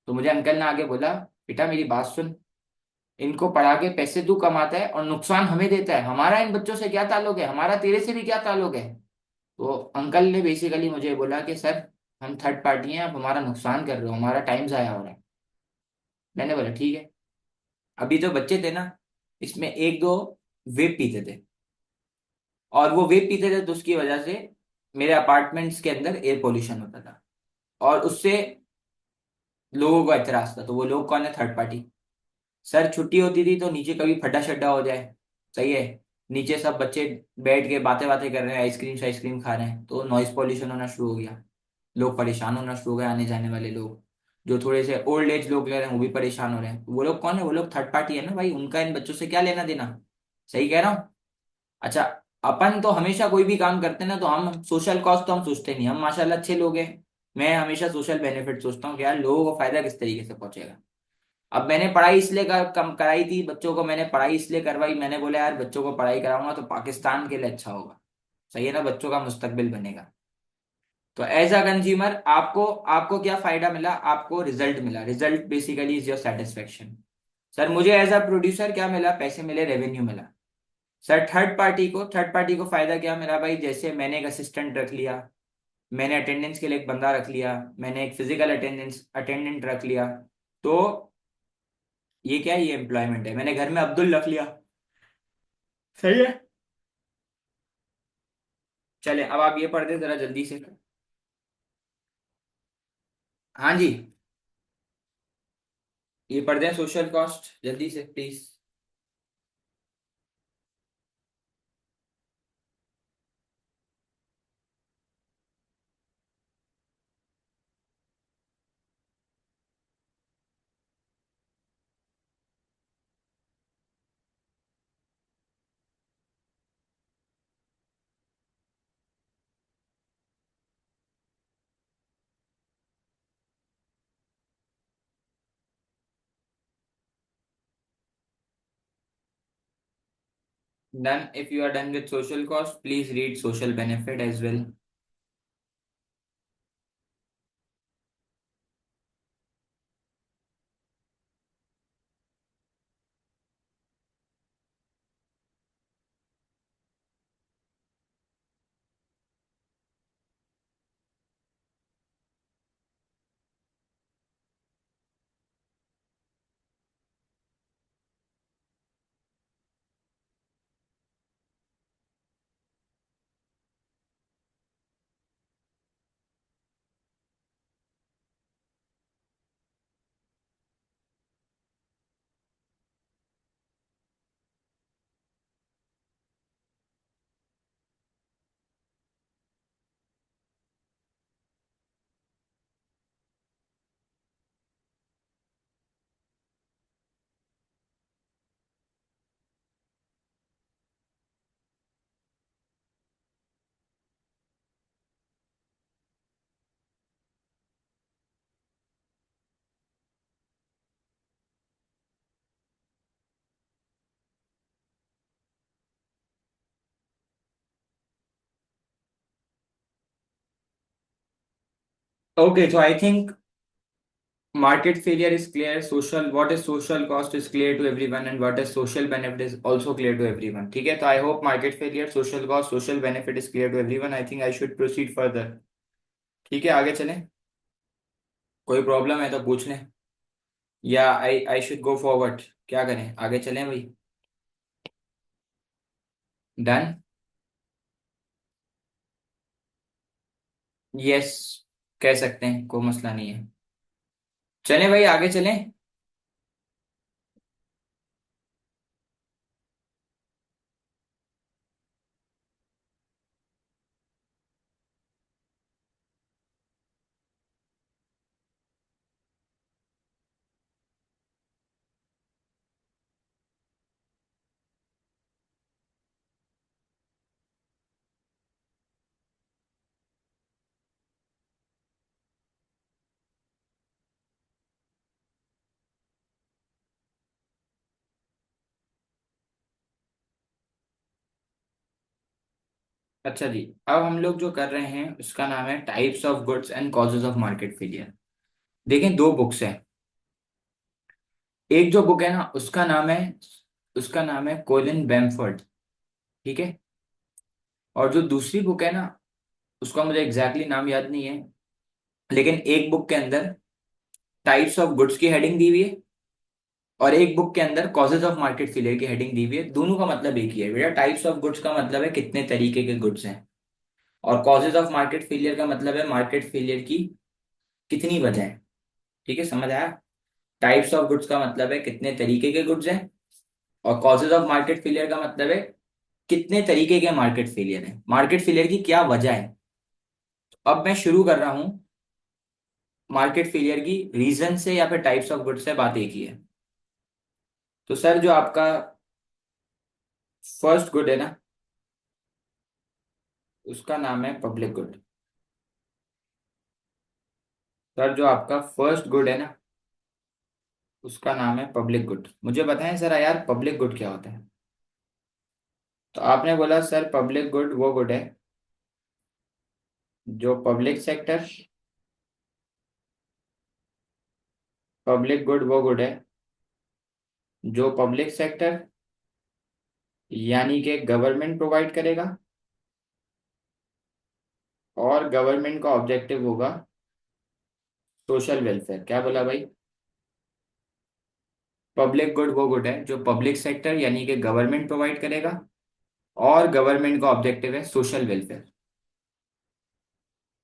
तो मुझे अंकल ने आगे बोला, बेटा मेरी बात सुन, इनको पढ़ा के पैसे तू कमाता है और नुकसान हमें देता है, हमारा इन बच्चों से क्या ताल्लुक है, हमारा तेरे से भी क्या ताल्लुक है। तो अंकल ने बेसिकली मुझे बोला कि सर हम थर्ड पार्टी हैं, आप हमारा नुकसान कर रहे हो, हमारा टाइम जाया हो रहा है। मैंने बोला ठीक है। अभी जो बच्चे थे ना, इसमें एक दो वेप पीते थे, और वो वेप पीते थे तो उसकी वजह से मेरे अपार्टमेंट्स के अंदर एयर पोल्यूशन होता था, और उससे लोगों को एतराज था। तो वो लोग कौन है? Third party. सर छुट्टी होती थी तो नीचे कभी फटा शड्डा हो जाए, सही है, नीचे सब बच्चे बैठ के बातें बातें कर रहे हैं, आइसक्रीम आइसक्रीम खा रहे हैं, तो नॉइस पॉल्यूशन होना शुरू हो गया। लोग परेशान होना शुरू हो गए, आने जाने वाले लोग, जो थोड़े से ओल्ड एज लोग रह रहे हैं वो भी परेशान हो रहे हैं। वो लोग कौन है? वो लोग थर्ड पार्टी है ना भाई, उनका इन बच्चों से क्या लेना देना। सही कह रहा हूँ? अच्छा, अपन तो हमेशा कोई भी काम करते हैं ना तो हम सोशल कॉस्ट तो हम सोचते नहीं, हम माशाल्लाह अच्छे लोग हैं। मैं हमेशा सोशल बेनिफिट सोचता हूँ कि यार लोगों को फायदा किस तरीके से पहुंचेगा। अब मैंने पढ़ाई इसलिए कम कराई थी बच्चों को, मैंने पढ़ाई इसलिए करवाई, मैंने बोला यार बच्चों को पढ़ाई कराऊंगा तो पाकिस्तान के लिए अच्छा होगा, सही है ना, बच्चों का मुस्तकबिल बनेगा। तो एज अ कंज्यूमर आपको आपको क्या फायदा मिला? आपको रिजल्ट मिला, result basically is your satisfaction. Sir मुझे एज अ प्रोड्यूसर क्या मिला? पैसे मिले, रेवेन्यू मिला। सर थर्ड पार्टी को फायदा क्या मिला भाई? जैसे मैंने एक असिस्टेंट रख लिया, मैंने अटेंडेंस के लिए एक बंदा रख लिया, मैंने एक फिजिकल अटेंडेंस अटेंडेंट रख लिया, तो ये क्या है? ये एम्प्लॉयमेंट है। मैंने घर में अब्दुल रख लिया, सही है। चले अब आप ये पढ़ दे जरा जल्दी से। हाँ जी, ये पढ़ दें सोशल कॉस्ट जल्दी से please. Done. If you are done with social cost, please read social benefit as well. Okay, so I think market failure is clear. Social, what is social cost is clear to everyone, and what is social benefit is also clear to everyone. ठीक है, तो I hope market failure, social cost, social benefit is clear to everyone. I think I should proceed further. ठीक है, आगे चलें। कोई प्रॉब्लम है तो पूछ लें, या आई शुड गो फॉरवर्ड? क्या करें, आगे चलें भाई? डन। यस, कह सकते हैं, कोई मसला नहीं है। चलें भाई, आगे चलें। अच्छा जी, अब हम लोग जो कर रहे हैं उसका नाम है types of goods and causes of market failure. देखें, दो बुक्स हैं। एक जो बुक है ना उसका नाम है कोलिन बैम्फर्ड, ठीक है। और जो दूसरी बुक है ना उसका मुझे एग्जैक्टली नाम याद नहीं है, लेकिन एक बुक के अंदर टाइप्स ऑफ गुड्स की हेडिंग दी हुई है और एक बुक के अंदर कॉजेज ऑफ मार्केट फेलियर की हेडिंग दी हुई है। दोनों का मतलब एक ही है बेटा, टाइप्स ऑफ गुड्स का मतलब है कितने तरीके के गुड्स हैं, और कॉजेज ऑफ मार्केट फेलियर का मतलब है मार्केट फेलियर की कितनी वजह है। ठीक है, समझ आया? टाइप्स ऑफ गुड्स का मतलब है कितने तरीके के गुड्स हैं, और कॉजेज ऑफ मार्केट फेलियर का मतलब है कितने तरीके के मार्केट फेलियर है, मार्केट फेलियर की क्या वजह है। अब मैं शुरू कर रहा हूं मार्केट फेलियर की रीजन से या फिर टाइप्स ऑफ गुड्स से, बात एक ही है। तो सर जो आपका फर्स्ट गुड है ना उसका नाम है पब्लिक गुड। सर जो आपका फर्स्ट गुड है ना उसका नाम है पब्लिक गुड। मुझे बताएं जरा यार, पब्लिक गुड क्या होता है? तो आपने बोला सर पब्लिक गुड वो गुड है जो पब्लिक सेक्टर, पब्लिक गुड वो गुड है जो पब्लिक सेक्टर यानी कि गवर्नमेंट प्रोवाइड करेगा, और गवर्नमेंट का ऑब्जेक्टिव होगा सोशल वेलफेयर। क्या बोला भाई? पब्लिक गुड वो गुड है जो पब्लिक सेक्टर यानी कि गवर्नमेंट प्रोवाइड करेगा, और गवर्नमेंट का ऑब्जेक्टिव है सोशल वेलफेयर।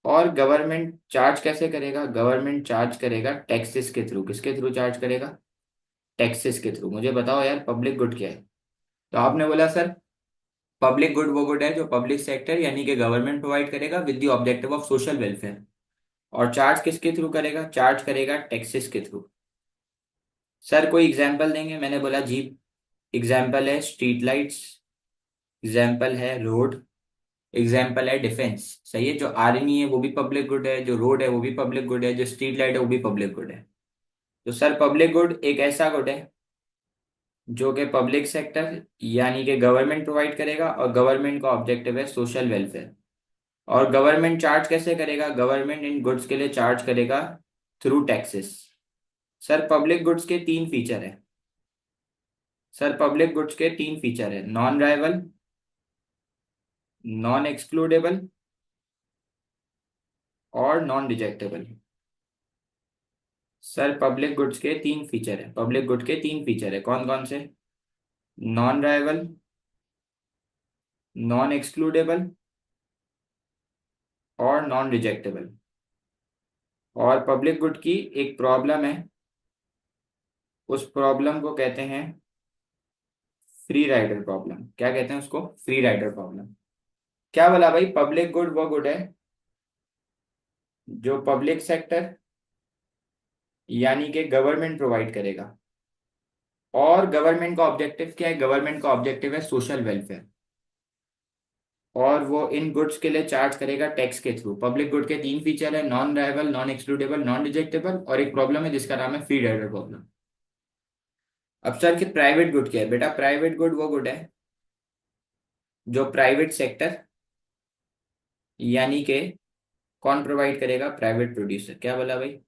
और गवर्नमेंट चार्ज कैसे करेगा? गवर्नमेंट चार्ज करेगा टैक्सेस के थ्रू। किसके थ्रू चार्ज करेगा? टैक्सेस के थ्रू। मुझे बताओ यार पब्लिक गुड क्या है? तो आपने बोला सर पब्लिक गुड वो गुड है जो पब्लिक सेक्टर यानी कि गवर्नमेंट प्रोवाइड करेगा with the objective of social welfare. और चार्ज किसके थ्रू करेगा? चार्ज करेगा टैक्सेस के थ्रू। सर कोई एग्जांपल देंगे? मैंने बोला जी, एग्जांपल है स्ट्रीट लाइट्स, एग्जांपल है रोड, एग्जाम्पल है डिफेंस। सही है, जो आर्मी है वो भी पब्लिक गुड है, जो रोड है वो भी पब्लिक गुड है, जो स्ट्रीट लाइट है वो भी पब्लिक गुड है। तो सर पब्लिक गुड एक ऐसा गुड है जो कि पब्लिक सेक्टर यानी कि गवर्नमेंट प्रोवाइड करेगा, और गवर्नमेंट का ऑब्जेक्टिव है सोशल वेलफेयर। और गवर्नमेंट चार्ज कैसे करेगा? गवर्नमेंट इन गुड्स के लिए चार्ज करेगा through taxes. Sir public goods के तीन फीचर है। सर पब्लिक गुड्स के तीन फीचर है, नॉन राइवल, नॉन एक्सक्लूडेबल और नॉन रिजेक्टेबल। सर पब्लिक गुड्स के तीन फीचर है, पब्लिक गुड के तीन फीचर है, कौन कौन से? नॉन राइवल, नॉन एक्सक्लूडेबल और नॉन रिजेक्टेबल। और पब्लिक गुड की एक प्रॉब्लम है, उस प्रॉब्लम को कहते हैं फ्री राइडर प्रॉब्लम। क्या कहते हैं उसको? Free rider problem. क्या बोला भाई? पब्लिक गुड वो गुड है जो पब्लिक सेक्टर यानी कि गवर्नमेंट प्रोवाइड करेगा, और गवर्नमेंट का ऑब्जेक्टिव क्या है? गवर्नमेंट का ऑब्जेक्टिव है सोशल वेलफेयर, और वो इन गुड्स के लिए चार्ज करेगा टैक्स के थ्रू। पब्लिक गुड के तीन फीचर है, non rival, non excludable, non rejectable, और एक प्रॉब्लम है जिसका नाम है फ्री राइडर प्रॉब्लम। अब सर कि प्राइवेट गुड क्या है? बेटा प्राइवेट गुड वो गुड है जो प्राइवेट सेक्टर यानी कि कौन प्रोवाइड करेगा? Private producer. क्या बोला भाई?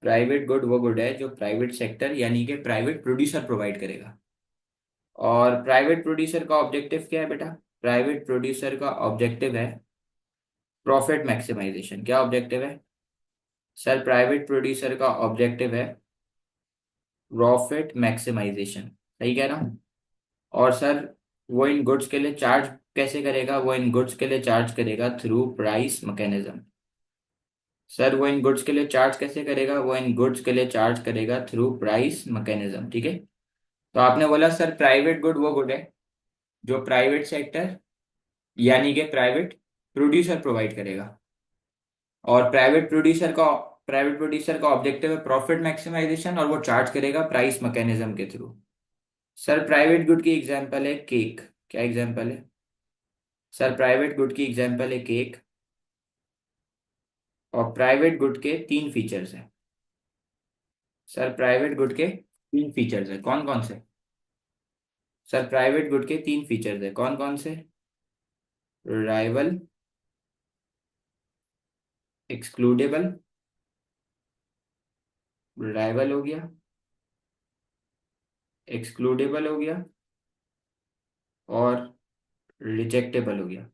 प्राइवेट गुड वो गुड है जो प्राइवेट सेक्टर यानी कि प्राइवेट प्रोड्यूसर प्रोवाइड करेगा। और प्राइवेट प्रोड्यूसर का ऑब्जेक्टिव क्या है बेटा? प्राइवेट प्रोड्यूसर का ऑब्जेक्टिव है प्रॉफिट मैक्सिमाइजेशन। क्या ऑब्जेक्टिव है? सर प्राइवेट प्रोड्यूसर का ऑब्जेक्टिव है प्रॉफिट मैक्सिमाइजेशन। सही कह रहा हूँ? और सर वो इन गुड्स के लिए चार्ज कैसे करेगा? वो इन गुड्स के लिए चार्ज करेगा थ्रू प्राइस मैकेनिज्म। सर वो इन गुड्स के लिए चार्ज कैसे करेगा? वो इन गुड्स के लिए चार्ज करेगा थ्रू प्राइस मैकेनिज्म। ठीक है। तो आपने बोला सर प्राइवेट गुड वो गुड है जो प्राइवेट सेक्टर यानी कि प्राइवेट प्रोड्यूसर प्रोवाइड करेगा, और प्राइवेट प्रोड्यूसर का ऑब्जेक्टिव है प्रॉफिट मैक्सिमाइजेशन, और वो चार्ज करेगा प्राइस मैकेनिज्म के थ्रू। सर प्राइवेट गुड की एग्जांपल है केक। क्या एग्जांपल है? सर प्राइवेट गुड की एग्जांपल है केक। और प्राइवेट गुड के तीन फीचर्स हैं। सर प्राइवेट गुड के तीन फीचर्स हैं, कौन कौन से? सर प्राइवेट गुड के तीन फीचर्स हैं, कौन कौन से? राइवल, एक्सक्लूडेबल, राइवल हो गया, एक्सक्लूडेबल हो गया और रिजेक्टेबल हो गया।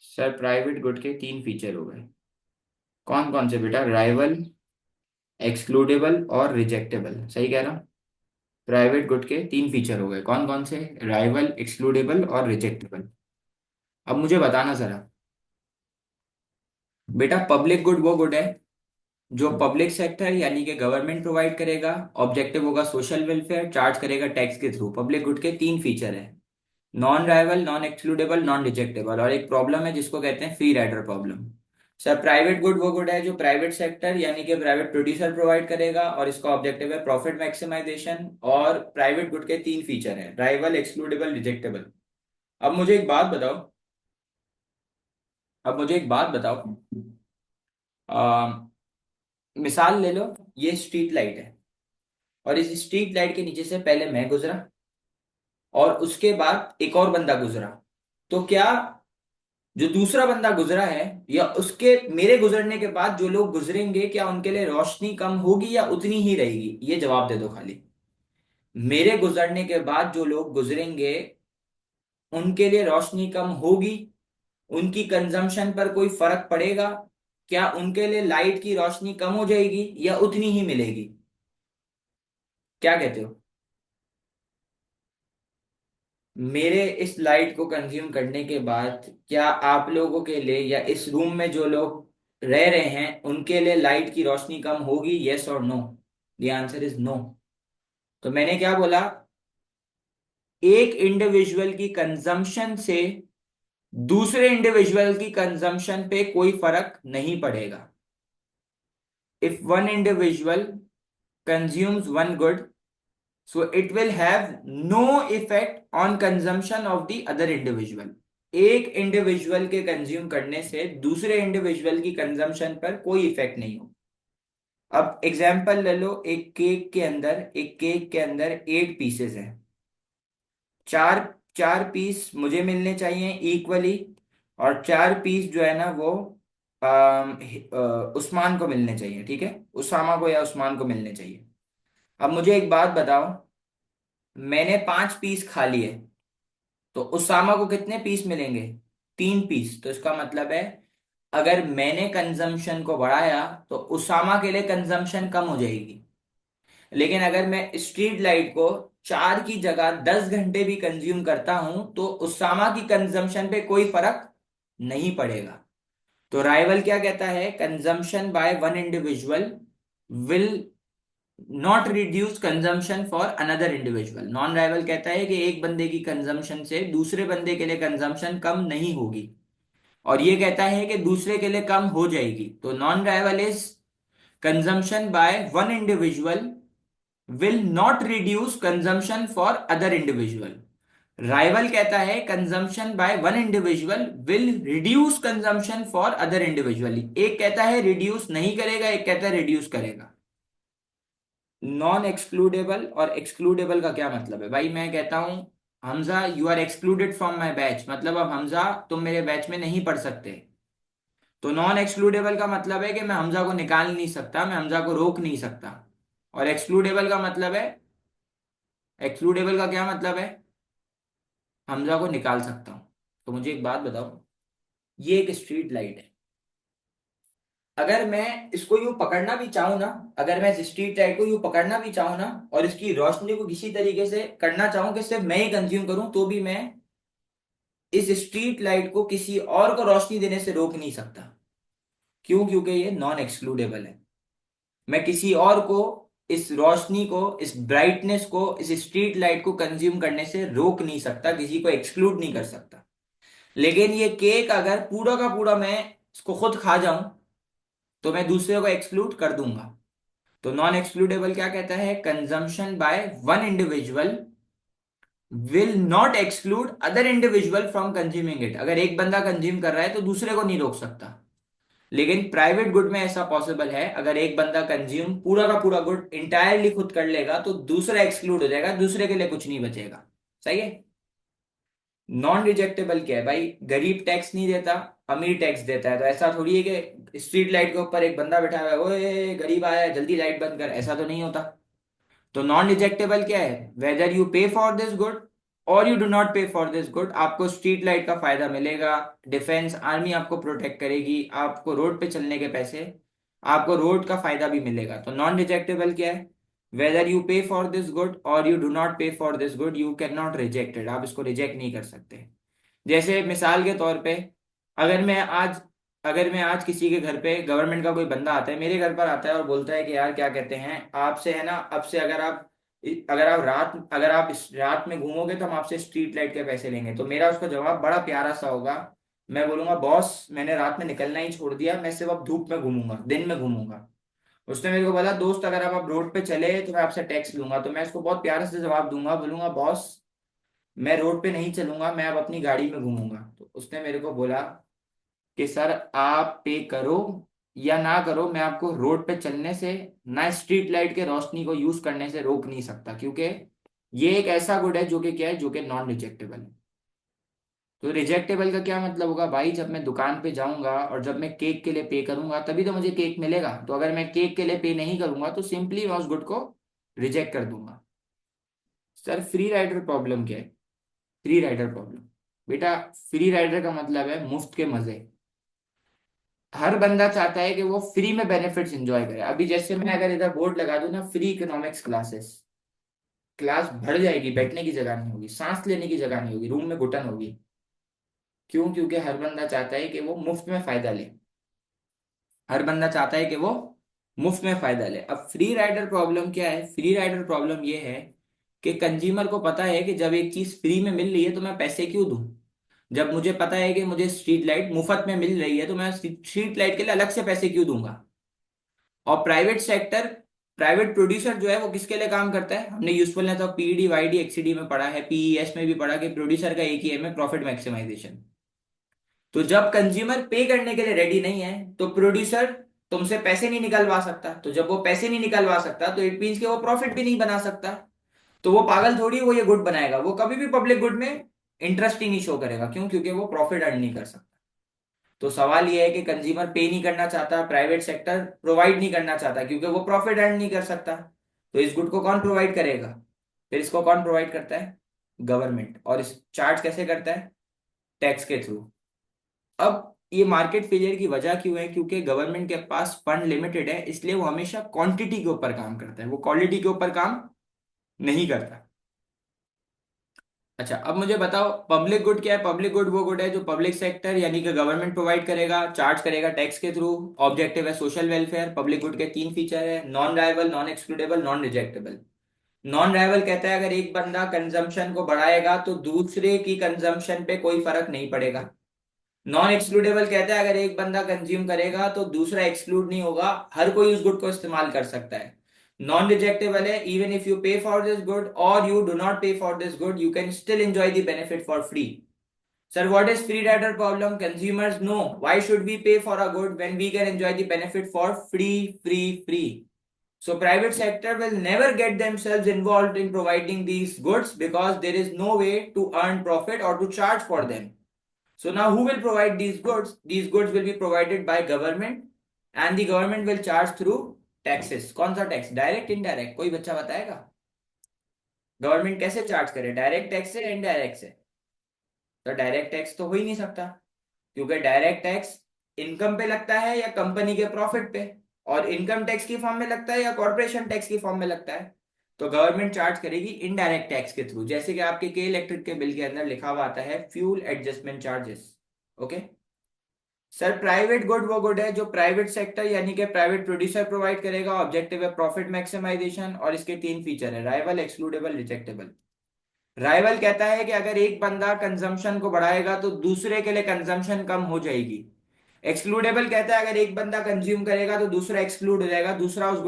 सर प्राइवेट गुड के तीन फीचर हो गए। कौन कौन से बेटा? राइवल, एक्सक्लूडेबल और रिजेक्टेबल, सही कह रहा हूँ? प्राइवेट गुड के तीन फीचर हो गए, कौन कौन से? राइवल, एक्सक्लूडेबल और रिजेक्टेबल। अब मुझे बताना जरा बेटा, पब्लिक गुड वो गुड है जो पब्लिक सेक्टर यानी कि गवर्नमेंट प्रोवाइड करेगा, ऑब्जेक्टिव होगा सोशल वेलफेयर, चार्ज करेगा टैक्स के थ्रू। पब्लिक गुड के तीन फीचर है, non rival, non excludable, non rejectable, और एक प्रॉब्लम है जिसको कहते हैं free rider problem. Sir private good वो गुड है जो प्राइवेट सेक्टर यानी कि प्राइवेट प्रोड्यूसर प्रोवाइड करेगा और इसका ऑब्जेक्टिव है प्रॉफिट मैक्सिमाइजेशन। और प्राइवेट गुड के तीन फीचर है, राइवल, एक्सक्लूडेबल, रिजेक्टेबल। अब मुझे एक बात बताओ, अब मुझे एक बात बताओ, मिसाल ले लो, ये स्ट्रीट लाइट है और इस स्ट्रीट लाइट के नीचे से पहले मैं गुजरा और उसके बाद एक और बंदा गुजरा। तो क्या जो दूसरा बंदा गुजरा है या उसके मेरे गुजरने के बाद जो लोग गुजरेंगे, क्या उनके लिए रोशनी कम होगी या उतनी ही रहेगी? ये जवाब दे दो खाली। मेरे गुजरने के बाद जो लोग गुजरेंगे उनके लिए रोशनी कम होगी, उनकी कंजम्पशन पर कोई फर्क पड़ेगा? क्या उनके लिए लाइट की रोशनी कम हो जाएगी या उतनी ही मिलेगी? क्या कहते हो? मेरे इस लाइट को कंज्यूम करने के बाद क्या आप लोगों के लिए या इस रूम में जो लोग रह रहे हैं उनके लिए लाइट की रोशनी कम होगी? यस और no? The answer is no. तो मैंने क्या बोला, एक इंडिविजुअल की कंजम्पशन से दूसरे इंडिविजुअल की कंजम्पशन पे कोई फर्क नहीं पड़ेगा। If one individual consumes one good, so it will have no effect on consumption of the other individual। एक इंडिविजुअल के कंज्यूम करने से दूसरे इंडिविजुअल की कंजम्पशन पर कोई इफेक्ट नहीं हो। अब एग्जांपल ले लो, एक केक के अंदर 8 पीसेस हैं। चार चार पीस मुझे मिलने चाहिए इक्वली और चार पीस जो है ना वो उस्मान को मिलने चाहिए, ठीक है? उसामा को या उस्मान को मिलने चाहिए। अब मुझे एक बात बताओ, मैंने 5 पीस खा लिए तो उसामा को कितने पीस मिलेंगे? 3 पीस। तो इसका मतलब है अगर मैंने कंजम्पशन को बढ़ाया तो उसामा के लिए कंजम्पशन कम हो जाएगी। लेकिन अगर मैं स्ट्रीट लाइट को 4 की जगह 10 घंटे भी कंज्यूम करता हूं तो उसामा की कंजम्पशन पे कोई फर्क नहीं पड़ेगा। तो राइवल क्या कहता है, consumption by one individual will not reduce consumption for another individual. Non rival कहता है कि एक बंदे की कंजम्पशन से दूसरे बंदे के लिए कंजम्पशन कम नहीं होगी, और ये कहता है कि दूसरे के लिए कम हो जाएगी। तो non rival is consumption by one individual will not reduce consumption for other individual. Rival कहता है consumption by one individual will reduce consumption for other individual. एक कहता है रिड्यूस नहीं करेगा, एक कहता है रिड्यूस करेगा। नॉन एक्सक्लूडेबल और एक्सक्लूडेबल का क्या मतलब है भाई? मैं कहता हूं Hamza you are excluded from my batch, मतलब अब हमजा तुम मेरे बैच में नहीं पढ़ सकते। तो नॉन एक्सक्लूडेबल का मतलब है कि मैं हमजा को निकाल नहीं सकता, मैं हमजा को रोक नहीं सकता। और एक्सक्लूडेबल का मतलब है, एक्सक्लूडेबल का क्या मतलब है? हमजा को निकाल सकता हूं। तो मुझे एक बात बताओ, ये एक स्ट्रीट लाइट है, अगर मैं इसको यूं पकड़ना भी चाहूं ना, अगर मैं इस स्ट्रीट लाइट को यूं पकड़ना भी चाहूं ना और इसकी रोशनी को किसी तरीके से करना चाहूं कि सिर्फ मैं ही कंज्यूम करूं, तो भी मैं इस स्ट्रीट लाइट को किसी और को रोशनी देने से रोक नहीं सकता। क्यों? क्योंकि ये नॉन एक्सक्लूडेबल है। मैं किसी और को इस रोशनी को, इस ब्राइटनेस को, इस स्ट्रीट लाइट को कंज्यूम करने से रोक नहीं सकता, किसी को एक्सक्लूड नहीं कर सकता। लेकिन ये केक अगर पूरा का पूरा मैं इसको खुद खा जाऊं तो मैं दूसरे को एक्सक्लूड कर दूंगा। तो नॉन एक्सक्लूडेबल क्या कहता है, consumption by one individual will not exclude other individual from consuming it. अगर एक बंदा कंज्यूम कर रहा है तो दूसरे को नहीं रोक सकता। लेकिन प्राइवेट गुड में ऐसा पॉसिबल है, अगर एक बंदा कंज्यूम पूरा का पूरा गुड इंटायरली खुद कर लेगा तो दूसरा एक्सक्लूड हो जाएगा, दूसरे के लिए कुछ नहीं बचेगा। सही है? नॉन रिजेक्टेबल क्या है भाई? गरीब टैक्स नहीं देता, अमीर टैक्स देता है। तो ऐसा थोड़ी है कि स्ट्रीट लाइट के ऊपर एक बंदा बैठा हुआ है, ओए गरीब आया है जल्दी लाइट बंद कर, ऐसा तो नहीं होता। तो नॉन रिजेक्टेबल क्या है, whether you pay for this good और you do not pay for this good, आपको स्ट्रीट लाइट का फायदा मिलेगा, डिफेंस आर्मी आपको प्रोटेक्ट करेगी, आपको रोड पे चलने के पैसे, आपको रोड का फायदा भी मिलेगा। तो नॉन रिजेक्टेबल क्या है, whether you pay for this good और you do not pay for this good you can not reject it, आप इसको रिजेक्ट नहीं कर सकते। जैसे मिसाल के तौर पे, अगर मैं आज अगर मैं आज किसी के घर पे, गवर्नमेंट का कोई बंदा आता है मेरे घर पर आता है और बोलता है कि यार क्या कहते हैं आपसे है ना, अब से अगर आप इस रात में घूमोगे तो हम आपसे स्ट्रीट लाइट के पैसे लेंगे, तो मेरा उसका जवाब बड़ा प्यारा सा होगा। मैं बोलूंगा बॉस मैंने रात में निकलना ही छोड़ दिया, मैं सिर्फ अब धूप में घूमूंगा, दिन में घूमूंगा। उसने मेरे को बोला दोस्त अगर आप अब रोड पे चले तो मैं आपसे टैक्स लूंगा, तो मैं उसको बहुत प्यारे से जवाब दूंगा, बोलूंगा बॉस मैं रोड पे नहीं चलूंगा, मैं अब अपनी गाड़ी में घूमूंगा। तो उसने मेरे को बोला कि सर आप पे करो या ना करो, मैं आपको रोड पे चलने से, ना स्ट्रीट लाइट के रोशनी को यूज करने से रोक नहीं सकता, क्योंकि ये एक ऐसा गुड है जो कि क्या है, जो कि नॉन रिजेक्टेबल है। तो रिजेक्टेबल का क्या मतलब होगा भाई, जब मैं दुकान पे जाऊंगा और जब मैं केक के लिए पे करूंगा तभी तो मुझे केक मिलेगा, तो अगर मैं केक के लिए पे नहीं करूंगा तो सिंपली मैं उस गुड को रिजेक्ट कर दूंगा। सर फ्री राइडर प्रॉब्लम क्या है, फ्री राइडर प्रॉब्लम, बेटा फ्री राइडर का मतलब है मुफ्त के मजे। हर बंदा चाहता है कि वो फ्री में बेनिफिट्स एंजॉय करे। अभी जैसे मैं अगर इधर बोर्ड लगा दूं ना, फ्री इकोनॉमिक्स क्लासेस, क्लास भर जाएगी, बैठने की जगह नहीं होगी, सांस लेने की जगह नहीं होगी, रूम में घुटन होगी। क्यों, क्योंकि हर बंदा चाहता है कि वो मुफ्त में फायदा ले, हर बंदा चाहता है कि वो मुफ्त में फायदा ले। अब फ्री राइडर प्रॉब्लम क्या है, फ्री राइडर प्रॉब्लम ये है कि कंज्यूमर को पता है कि जब एक चीज फ्री में मिल रही है तो मैं पैसे क्यों दूं। जब मुझे पता है कि मुझे स्ट्रीट लाइट मुफ्त में मिल रही है तो मैं स्ट्रीट लाइट के लिए अलग से पैसे क्यों दूंगा। और प्राइवेट प्रोड्यूसर जो है वो किसके लिए काम करता है, हमने यूजफुलनेस ऑफ पीईडी वाईडी एक्सईडी में पढ़ा है, पीईएस में भी पढ़ा कि प्रोड्यूसर का एक ही एम है, प्रॉफिट मैक्सिमाइजेशन। तो जब कंज्यूमर पे करने के लिए रेडी नहीं है तो प्रोड्यूसर तुमसे पैसे नहीं निकलवा सकता, तो जब वो पैसे नहीं निकलवा सकता तो इट मीन्स कि वो प्रॉफिट भी नहीं बना सकता। तो वो पागल थोड़ी वो ये गुड बनाएगा, वो कभी भी पब्लिक गुड में इंटरेस्ट ही नहीं शो करेगा। क्यों, क्योंकि वो प्रॉफिट अर्न नहीं कर सकता। तो सवाल ये है कि कंज्यूमर पे नहीं करना चाहता, प्राइवेट सेक्टर प्रोवाइड नहीं करना चाहता क्योंकि वो प्रॉफिट अर्न नहीं कर सकता। तो इस गुड को कौन प्रोवाइड करेगा, फिर इसको कौन प्रोवाइड करता है, गवर्नमेंट। और इस चार्ज कैसे करता है, टैक्स के थ्रू। अब ये मार्केट फेलियर की वजह क्यों है, क्योंकि गवर्नमेंट के पास फंड लिमिटेड है, इसलिए वो हमेशा क्वांटिटी के ऊपर काम करता है, वो क्वालिटी के ऊपर काम नहीं करता। अच्छा अब मुझे बताओ पब्लिक गुड क्या है। पब्लिक गुड वो गुड है जो पब्लिक सेक्टर यानी कि गवर्नमेंट प्रोवाइड करेगा, चार्ज करेगा टैक्स के थ्रू। ऑब्जेक्टिव है सोशल वेलफेयर। पब्लिक गुड के तीन फीचर है, non rival, non excludable, non rejectable. Non rival कहता है अगर एक बंदा कंजम्पशन को बढ़ाएगा तो दूसरे की कंजम्पशन पे कोई फर्क नहीं पड़ेगा। नॉन एक्सक्लूडेबल कहता है अगर एक बंदा कंज्यूम करेगा तो दूसरा एक्सक्लूड नहीं होगा, हर कोई उस गुड को इस्तेमाल कर सकता है। नॉन रिजेक्टेबल है even if you pay for this good और you do not pay for this good you can still enjoy the benefit for free. Sir what is free rider problem, consumers know why should we pay for a good when we can enjoy the benefit for free free free. So private sector will never get themselves involved in providing these goods because there is no way to earn profit or to charge for them. So now who will provide these goods? These goods will be provided by government and the government will charge through taxes. कौन सा टैक्स, डायरेक्ट इनडायरेक्ट, कोई बच्चा बताएगा गवर्नमेंट कैसे चार्ज करे, डायरेक्ट टैक्स से या इनडायरेक्ट से। तो डायरेक्ट टैक्स तो हो ही नहीं सकता, क्योंकि डायरेक्ट टैक्स इनकम पे लगता है या कंपनी के प्रॉफिट पे, और इनकम टैक्स की फॉर्म में लगता है या कॉर्पोरेशन टैक्स की फॉर्म में लगता है। तो गवर्नमेंट चार्ज करेगी इनडायरेक्ट टैक्स के थ्रू, जैसे कि आपके के इलेक्ट्रिक के बिल के अंदर लिखा हुआ आता है fuel adjustment charges. Okay. Sir private good वो गुड है जो प्राइवेट सेक्टर यानी कि प्राइवेट प्रोड्यूसर प्रोवाइड करेगा, ऑब्जेक्टिव है प्रॉफिट मैक्सिमाइजेशन, और इसके तीन फीचर है, राइवल, एक्सक्लूडेबल, रिजेक्टेबल। राइवल कहता है कि अगर एक बंदा कंजम्पशन को बढ़ाएगा तो दूसरे के लिए कंजम्पशन कम हो जाएगी। एक्सक्लूडेबल कहता है अगर एक बंदा कंज्यूम करेगा तो दूसरा एक्सक्लूड हो जाएगा, दूसरा उस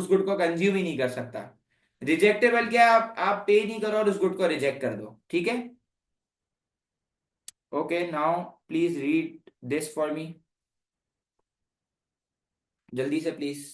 गुड को कंज्यूम ही नहीं कर सकता। रिजेक्टेबल क्या है, आप पे नहीं करो और उस गुड को रिजेक्ट कर दो, ठीक है। Okay now please read this for me, जल्दी से please.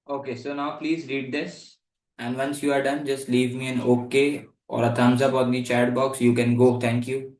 Okay, so now please read this. And once you are done, just leave me an okay or a thumbs up on the chat box. You can go. Thank you.